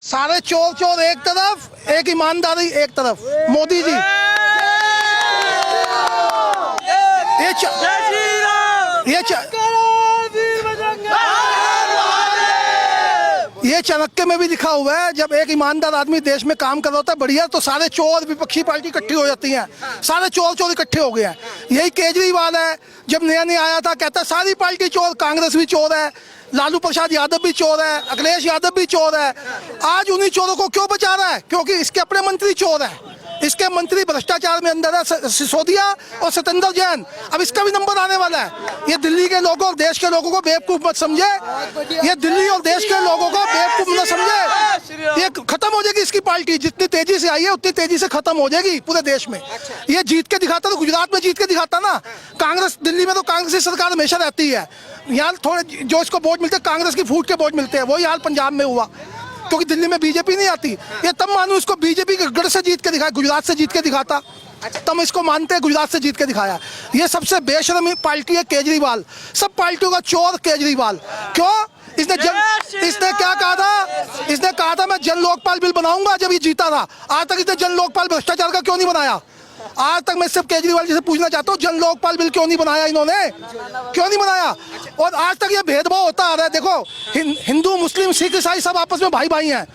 सारे चोर चोर एक तरफ, एक ईमानदारी एक तरफ। मोदी जी ये चाणक्य में भी लिखा हुआ है, जब एक ईमानदार आदमी देश में काम कर रहा होता है बढ़िया, तो सारे चोर विपक्षी पार्टी इकट्ठी हो जाती हैं, सारे चोर चोर इकट्ठे हो गए हैं। यही केजरीवाल है, जब नया नया आया था कहता सारी पार्टी चोर, कांग्रेस भी चोर है, लालू प्रसाद यादव भी चोर है, अखिलेश यादव भी चोर है। आज उन्हीं चोरों को क्यों बचा रहा है? क्योंकि इसके अपने मंत्री चोर है, इसके मंत्री भ्रष्टाचार में अंदर है, सिसोदिया और सत्येंद्र जैन। अब इसका भी नंबर आने वाला है। ये दिल्ली के लोगों और देश के लोगों को बेवकूफ मत समझे, ये दिल्ली और देश के लोगों को बेवकूफ मत समझे। ये खत्म हो जाएगी इसकी पार्टी, जितनी तेजी से आई है उतनी तेजी से खत्म हो जाएगी पूरे देश में। ये जीत के दिखाता तो गुजरात में जीत के दिखाता ना। कांग्रेस दिल्ली में तो कांग्रेस की सरकार हमेशा रहती है, यहाँ थोड़े जो इसको वोट मिलते हैं कांग्रेस की फूट के वोट मिलते हैं। वही हाल पंजाब में हुआ, क्योंकि दिल्ली में बीजेपी नहीं आती। ये तब मानू इसको बीजेपी के गढ़ से जीत के दिखाया, गुजरात से जीत के दिखाता, तब इसको मानते हैं गुजरात से जीत के दिखाया। ये सबसे बेशर्म पार्टी है केजरीवाल, सब पार्टियों का चोर केजरीवाल। क्यों? इसने क्या कहा था? इसने कहा था मैं जन लोकपाल बिल बनाऊंगा जब ये जीता था। आज तक इसने जन लोकपाल भ्रष्टाचार का क्यों नहीं बनाया? आज तक मैं सिर्फ केजरीवाल जी से पूछना चाहता हूँ, जन लोकपाल बिल क्यों नहीं बनाया इन्होंने? क्यों नहीं बनाया? और आज तक ये भेदभाव होता आ रहा है। देखो, हिंदू मुस्लिम सिख ईसाई सब आपस में भाई भाई हैं,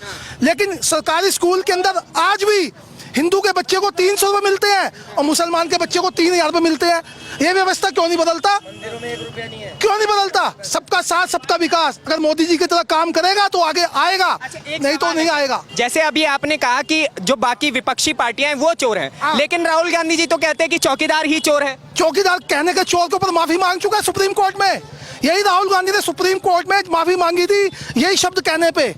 लेकिन सरकारी स्कूल के अंदर आज भी हिंदू के बच्चे को 300 रुपये मिलते हैं और मुसलमान के बच्चे को 3000 रुपये मिलते हैं। ये व्यवस्था क्यों नहीं बदलता? क्यों नहीं बदलता? सबका साथ सबका विकास। अगर मोदी जी की तरह काम करेगा तो आगे आएगा, नहीं तो नहीं आएगा। जैसे अभी आपने कहा कि जो बाकी विपक्षी पार्टियां हैं वो चोर हैं, लेकिन राहुल गांधी जी तो कहते हैं कि चौकीदार ही चोर है। चौकीदार कहने के चोर के ऊपर माफी मांग चुका है सुप्रीम कोर्ट में। यही राहुल गांधी ने सुप्रीम कोर्ट में माफी मांगी थी, यही शब्द कहने पे,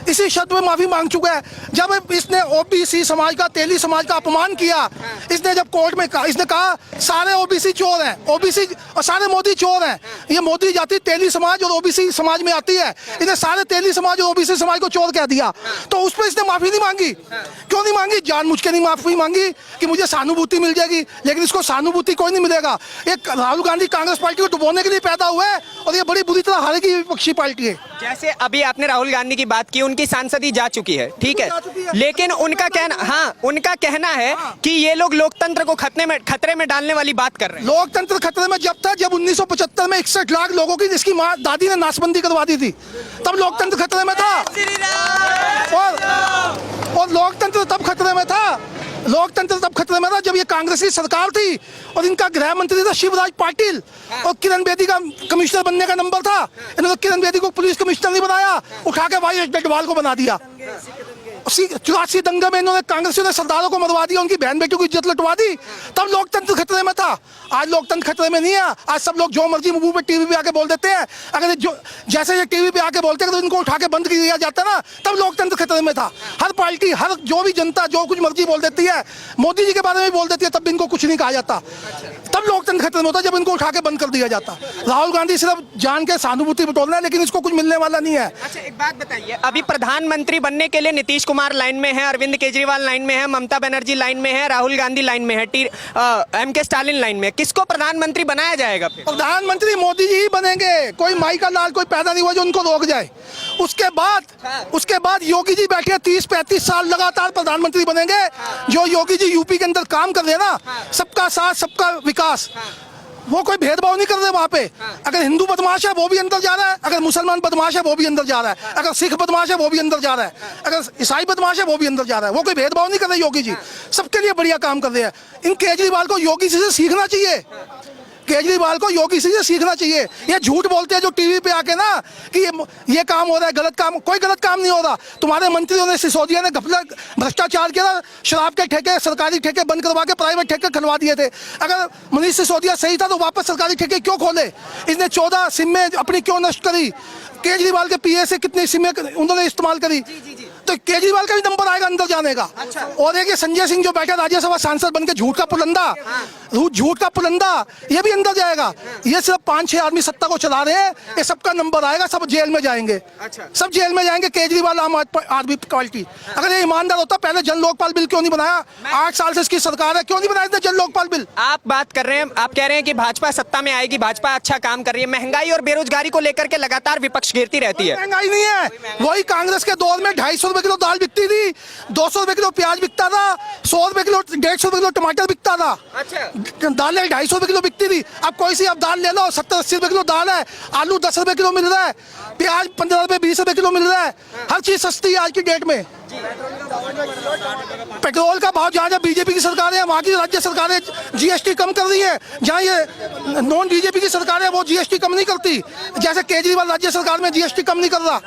इसी शब्द में माफी मांग चुका है। जब इसने ओबीसी समाज का, तेली समाज का अपमान किया, इसने जब कोर्ट में कहा, इसने कहा सारे ओबीसी चोर हैं, ओबीसी और सारे मोदी चोर हैं। ये मोदी जाति तेली समाज और ओबीसी समाज में आती है, इसने सारे तेली समाज और ओबीसी समाज को चोर कह दिया। तो उस पर इसने माफी नहीं मांगी। क्यों नहीं मांगी? जानबूझ के नहीं माफी मांगी कि मुझे सहानुभूति मिल जाएगी, लेकिन इसको सहानुभूति कोई नहीं मिलेगा। एक राहुल गांधी कांग्रेस पार्टी को डुबोने के लिए पैदा हुआ है और ये बड़ी बुरी तरह हारेगी विपक्षी पार्टी है। जैसे अभी आपने राहुल गांधी की बात की, उनकी सांसदी जा चुकी है, ठीक है, लेकिन उनका कहना है कि ये लोग लोकतंत्र को खतरे में डालने वाली बात कर रहे हैं। लोकतंत्र खतरे में जब था जब 1975 में 61 लाख लोगों की जिसकी माँ दादी ने नाशबंदी करवा दी थी, तब लोकतंत्र खतरे में था। और लोकतंत्र तब खतरे में था, लोकतंत्र तब खतरे में था जब ये कांग्रेस की सरकार थी और इनका गृह मंत्री था शिवराज पाटिल और किरण बेदी का कमिश्नर बनने का नंबर था। इन्होंने किरण बेदी को पुलिस कमिश्नर नहीं बनाया, उठा के वाई डडवाल को बना दिया। 84 दंगे में इन्होंने कांग्रेसियों ने सरदारों को मरवा दिया, उनकी बहन बेटियों की इज्जत लुटवा दी। तब लोकतंत्र खतरे में था। आज लोकतंत्र खतरे में नहीं है। आज सब लोग जो मर्जी मुंह पे टीवी पे आके बोल देते हैं। अगर जो जैसे ये टीवी पे आके बोलते हैं तो इनको उठा के बंद कर दिया जाता ना, तब लोकतंत्र खतरे में था। हर पार्टी, हर जो भी जनता जो कुछ मर्जी बोल देती है, मोदी जी के बारे में बोल देती है, तब इनको कुछ नहीं कहा जाता। तब लोकतंत्र खतरे में होता जब इनको उठा के बंद कर दिया जाता। राहुल गांधी सिर्फ जान के सहानुभूति बटोरना है, लेकिन इसको कुछ मिलने वाला नहीं है। अच्छा, एक बात बताइए, अभी प्रधानमंत्री बनने के लिए नीतीश कुमार लाइन में है, अरविंद केजरीवाल लाइन में है, ममता बनर्जी लाइन में है, राहुल गांधी लाइन में है, एमके स्टालिन लाइन में है। किसको प्रधानमंत्री बनाया जाएगा? प्रधानमंत्री मोदी जी ही बनेंगे। कोई माई का लाल कोई पैदा नहीं हुआ जो उनको रोक जाए। उसके बाद योगी जी बैठे 30-35 साल लगातार प्रधानमंत्री बनेंगे। जो योगी जी यूपी के अंदर काम कर रहे हैं ना, सबका साथ सबका विकास, वो कोई भेदभाव नहीं कर रहे वहाँ पे। अगर हिंदू बदमाश है वो भी अंदर जा रहा है, अगर मुसलमान बदमाश है वो भी अंदर जा रहा है, अगर सिख बदमाश है वो भी अंदर जा रहा है, अगर ईसाई बदमाश है वो भी अंदर जा रहा है। वो कोई भेदभाव नहीं कर रहे योगी जी, सबके लिए बढ़िया काम कर रहे हैं। इन केजरीवाल को योगी जी से सीखना चाहिए, केजरीवाल को योगी जी से सीखना चाहिए। ये झूठ बोलते हैं जो टीवी पे आके ना कि ये काम हो रहा है, गलत काम, कोई गलत काम नहीं हो रहा। तुम्हारे मंत्रियों ने, सिसोदिया ने घपला भ्रष्टाचार किया, शराब के ठेके, सरकारी ठेके बंद करवा के प्राइवेट ठेके खुलवा दिए थे। अगर मनीष सिसोदिया सही था तो वापस सरकारी ठेके क्यों खोले? इसने 14 सिमें अपनी क्यों नष्ट करी? केजरीवाल के पीए से कितनी सिमें उन्होंने इस्तेमाल करी? तो केजरीवाल का भी नंबर आएगा अंदर जाने का। और एक संजय सिंह जो बैठा राज्यसभा सांसद बनके झूठ का पुलंदा, ये भी अंदर जाएगा। ये सिर्फ 5-6 आदमी सत्ता को चला रहे हैं, ये सबका नंबर आएगा, सब जेल में जाएंगे। सब जेल में जाएंगे। केजरीवाल आम आदमी पार्टी, अगर ये ईमानदार होता पहले जन लोकपाल बिल क्यों नहीं बनाया? 8 साल से इसकी सरकार है, क्यों नहीं बनाया जन लोकपाल बिल? आप बात कर रहे हैं, आप कह रहे हैं कि भाजपा सत्ता में आएगी, भाजपा अच्छा काम कर रही है। महंगाई और बेरोजगारी को लेकर के लगातार विपक्ष घेरती रहती है। महंगाई नहीं है, वही कांग्रेस के दौर में 250 रुपए किलो दाल बिकती थी, 200 रुपए किलो प्याज बिकता था, 100 रुपए किलो 150 रुपए किलो टमाटर बिकता था। अच्छा, दालें 250 रुपए किलो बिकती थी। अब कोई सी आप दाल ले लो, 70-80 रुपए किलो दाल है। आलू 10 रुपए किलो मिल रहा है, प्याज 15 रुपए 20 रुपए किलो मिल रहा है। हर चीज सस्ती है आज की डेट में। पेट्रोल का भाव जहाँ जहाँ बीजेपी की सरकार है वहाँ की राज्य सरकारें जीएसटी कम कर रही है, जहाँ ये नॉन बीजेपी की सरकार है वो जीएसटी कम नहीं करती। जैसे केजरीवाल राज्य सरकार में जीएसटी कम नहीं कर रहा,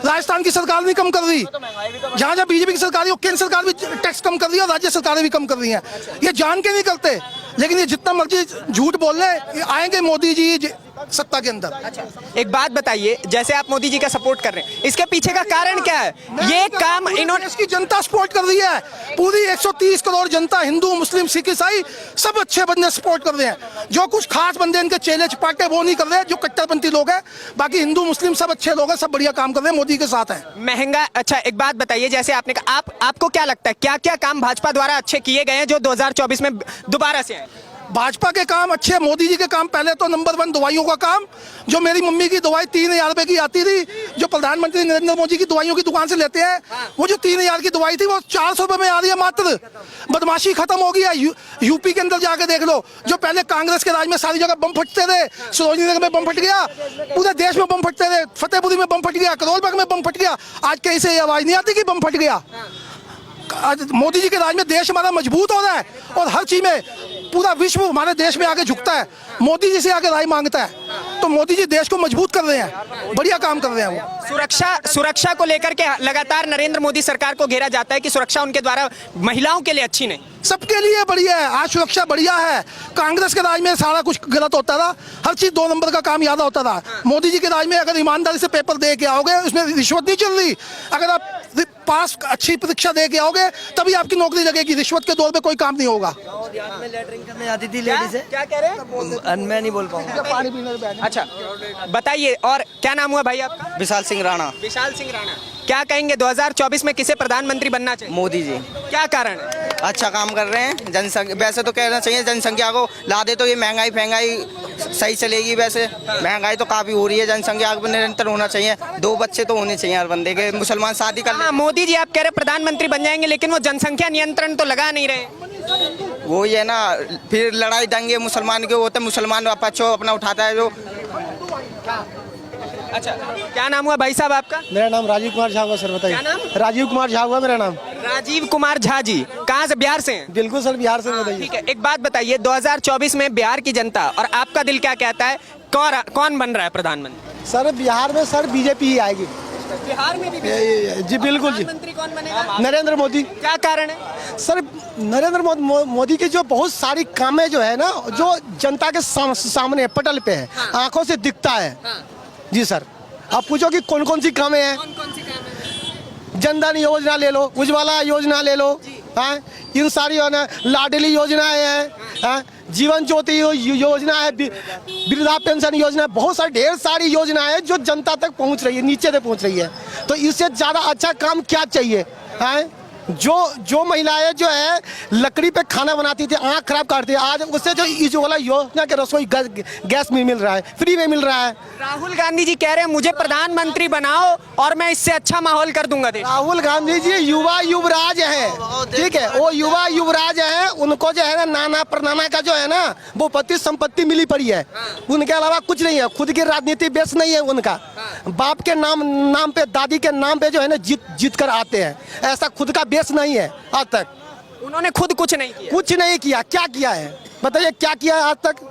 राजस्थान की सरकार नहीं कम कर रही। जहाँ जहाँ बीजेपी की सरकार है वो केंद्र सरकार भी टैक्स कम कर रही है और राज्य सरकारें भी कम कर रही हैं। ये जान के नहीं करते, लेकिन ये जितना मर्जी झूठ बोल ले, आएंगे मोदी जी सत्ता के अंदर। एक बात बताइए, जैसे आप मोदी जी का सपोर्ट कर रहे हैं, इसके पीछे का कारण क्या है? ये काम इन्होंने, इसकी जनता सपोर्ट कर रही है, पूरी 130 करोड़ जनता, हिंदू मुस्लिम सिख ईसाई सब अच्छे बंदे सपोर्ट कर रहे हैं। जो कुछ खास बंदे इनके चेले चपाटे वो नहीं कर रहे, जो कट्टरपंथी लोग हैं, बाकी हिंदू मुस्लिम सब अच्छे लोग हैं, सब बढ़िया काम कर रहे हैं, मोदी के साथ हैं। महंगा, अच्छा एक बात बताइए, जैसे आपने कहा, आपको क्या लगता है क्या क्या काम भाजपा द्वारा अच्छे किए गए हैं जो 2024 में दोबारा से आए? भाजपा के काम अच्छे, मोदी जी के काम पहले तो नंबर 1 दवाइयों का काम। जो मेरी मम्मी की दवाई 3000 रुपए की आती थी, जो प्रधानमंत्री नरेंद्र मोदी की दवाइयों की दुकान से लेते हैं, वो जो 3000 की दवाई थी वो 400 रुपए में आ रही है मात्र। बदमाशी खत्म हो गई है। यूपी के अंदर जाके देख लो, जो पहले कांग्रेस के राज में सारी जगह बम फटते थे, सरोजनी नगर में बम फट गया, पूरे देश में बम फटते थे, फतेहपुरी में बम फट गया, करोलबाग में बम फट गया, आज कहीं से आवाज नहीं आती कि बम फट गया। आज मोदी जी के राज में देश हमारा मजबूत हो रहा है और हर चीज में पूरा विश्व हमारे देश में आगे झुकता है, मोदी जी से आगे राय मांगता है। तो मोदी जी देश को मजबूत कर रहे हैं, बढ़िया काम कर रहे हैं वो। सुरक्षा को लेकर के लगातार नरेंद्र मोदी सरकार को घेरा जाता है कि सुरक्षा उनके द्वारा महिलाओं के लिए अच्छी नहीं। सबके लिए बढ़िया है, आज सुरक्षा बढ़िया है। कांग्रेस के राज में सारा कुछ गलत होता था, हर चीज 2 नंबर का काम याद होता था। मोदी जी के राज में अगर ईमानदारी से पेपर दे के आओगे, उसमें रिश्वत नहीं चल रही। अगर आप पास अच्छी परीक्षा दे के आओगे तभी आपकी नौकरी लगेगी, रिश्वत के दौर पे कोई काम नहीं होगा। में लेटरिंग करने जाती थी लेडीज। क्या कह रहे हैं? मैं नहीं बोल पाऊंगा। पानी पीने। अच्छा बताइए, और क्या नाम हुआ भाई आपका? विशाल सिंह राणा। विशाल सिंह राणा, क्या कहेंगे 2024 में किसे प्रधानमंत्री बनना चाहिए? मोदी जी क्या कारण है? अच्छा काम कर रहे हैं। जनसंख्या वैसे तो कहना चाहिए जनसंख्या को ला दे तो ये महंगाई सही चलेगी। वैसे महंगाई तो काफी हो रही है, जनसंख्या पर निरंतर होना चाहिए। 2 बच्चे तो होने चाहिए हर बंदे के। मुसलमान शादी कर हाँ, मोदी जी आप कह रहे प्रधानमंत्री बन जाएंगे, लेकिन वो जनसंख्या नियंत्रण तो लगा नहीं रहे। वो ये ना, फिर लड़ाई दंगे मुसलमान के होते, मुसलमान पक्षों अपना उठाता है जो। अच्छा, क्या नाम हुआ भाई साहब आपका? मेरा नाम राजीव कुमार झा हुआ सर, बताइए। क्या नाम? राजीव कुमार झा हुआ मेरा नाम। राजीव कुमार झा जी, कहाँ से? बिहार से हैं? बिल्कुल सर, बिहार से। बताइए। ठीक है, एक बात बताइए, 2024 में बिहार की जनता और आपका दिल क्या कहता है, कौन बन रहा है प्रधानमंत्री? सर बिहार में सर बीजेपी ही आएगी। बिहार में भी जी बिल्कुल जी। प्रधानमंत्री कौन बनेगा? नरेंद्र मोदी। क्या कारण है? सर नरेंद्र मोदी की जो बहुत सारी कामें जो है ना, जो जनता के सामने पटल पे है, आंखों से दिखता है। जी सर, आप पूछो कि कौन कौन सी कामें हैं। कौन सी काम है? जनधन योजना ले लो, उज्ज्वला योजना ले लो, हाँ, इन सारी लाडली योजनाएं हैं, हाँ, जीवन ज्योति योजना है, वृद्धा पेंशन योजना, बहुत सारी ढेर सारी योजनाएं हैं जो जनता तक पहुंच रही है, नीचे तक पहुंच रही है। तो इससे ज्यादा अच्छा काम क्या चाहिए? हाँ, जो महिलाएं जो है लकड़ी पे खाना बनाती थी, आँख खराब करती थी, आज उससे जो उज्ज्वला योजना के रसोई गैस में मिल रहा है, फ्री में मिल रहा है। राहुल गांधी जी कह रहे हैं मुझे प्रधानमंत्री बनाओ और मैं इससे अच्छा माहौल कर दूंगा देश। राहुल गांधी जी युवा युवराज है, ठीक है, वो युवा युवराज है। उनको जो है ना नाना परनाना का जो है ना वो पति संपत्ति मिली पड़ी है, उनके अलावा कुछ नहीं है। खुद की राजनीति बेस नहीं है उनका। बाप के नाम पे, दादी के नाम पे जो है ना जीत कर आते हैं, ऐसा खुद का बेस नहीं है। आज तक उन्होंने खुद कुछ नहीं किया। कुछ नहीं किया। क्या किया है बताइए, क्या किया है आज तक?